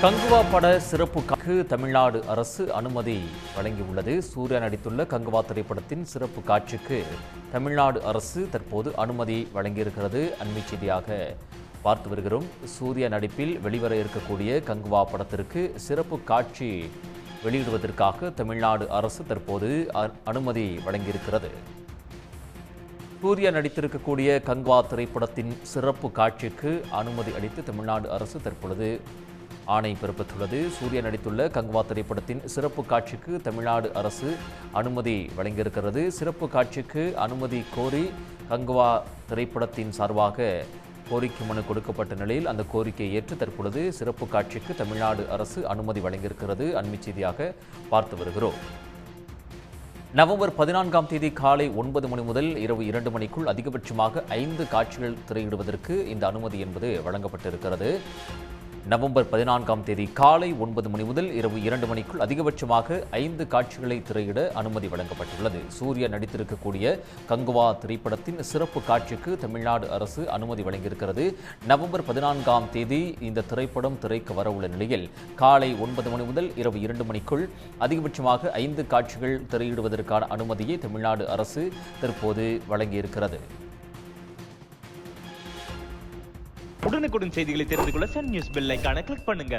கங்குவா பட சிறப்புக்கு தமிழ்நாடு அரசு அனுமதி வழங்கியுள்ளது. சூர்யா நடித்துள்ள கங்குவா திரைப்படத்தின் சிறப்பு காட்சிக்கு தமிழ்நாடு அரசு தற்போது அனுமதி வழங்கியிருக்கிறது. அண்மை செய்தியாக பார்த்து வருகிறோம். சூர்யா நடிப்பில் வெளிவர இருக்கக்கூடிய கங்குவா படத்திற்கு சிறப்பு காட்சி வெளியிடுவதற்காக தமிழ்நாடு அரசு தற்போது அனுமதி வழங்கியிருக்கிறது. சூர்யா நடித்திருக்கக்கூடிய கங்குவா திரைப்படத்தின் சிறப்பு காட்சிக்கு அனுமதி அளித்து தமிழ்நாடு அரசு தற்பொழுது ஆணை பிறப்பித்துள்ளது. சூர்யா நடித்துள்ள கங்குவா திரைப்படத்தின் சிறப்பு காட்சிக்கு தமிழ்நாடு அரசு அனுமதி வழங்கியிருக்கிறது. சிறப்பு காட்சிக்கு அனுமதி கோரி கங்குவா திரைப்படத்தின் சார்பாக கோரிக்கை மனு கொடுக்கப்பட்ட நிலையில் அந்த கோரிக்கையை ஏற்று தற்பொழுது சிறப்பு காட்சிக்கு தமிழ்நாடு அரசு அனுமதி வழங்கியிருக்கிறது. அண்மை செய்தியாக பார்த்து வருகிறோம். நவம்பர் 14ஆம் தேதி காலை 9 மணி முதல் இரவு 2 மணிக்குள் அதிகபட்சமாக 5 காட்சிகள் திரையிடுவதற்கு இந்த அனுமதி என்பது வழங்கப்பட்டிருக்கிறது. நவம்பர் 14ஆம் தேதி காலை 9 மணி முதல் இரவு 2 மணிக்குள் அதிகபட்சமாக 5 காட்சிகளை திரையிட அனுமதி வழங்கப்பட்டுள்ளது. சூர்யா நடித்திருக்கக்கூடிய கங்குவா திரைப்படத்தின் சிறப்பு காட்சிக்கு தமிழ்நாடு அரசு அனுமதி வழங்கியிருக்கிறது. நவம்பர் 14ஆம் தேதி இந்த திரைப்படம் திரைக்கு வரவுள்ள நிலையில் காலை 9 மணி முதல் இரவு 2 மணிக்குள் அதிகபட்சமாக 5 காட்சிகள் திரையிடுவதற்கான அனுமதியை தமிழ்நாடு அரசு தற்போது வழங்கியிருக்கிறது. உடனுக்குடன் செய்திகளை தெரிந்து கொள்ள சன் நியூஸ் பெல் ஐகானை கிளிக் பண்ணுங்க.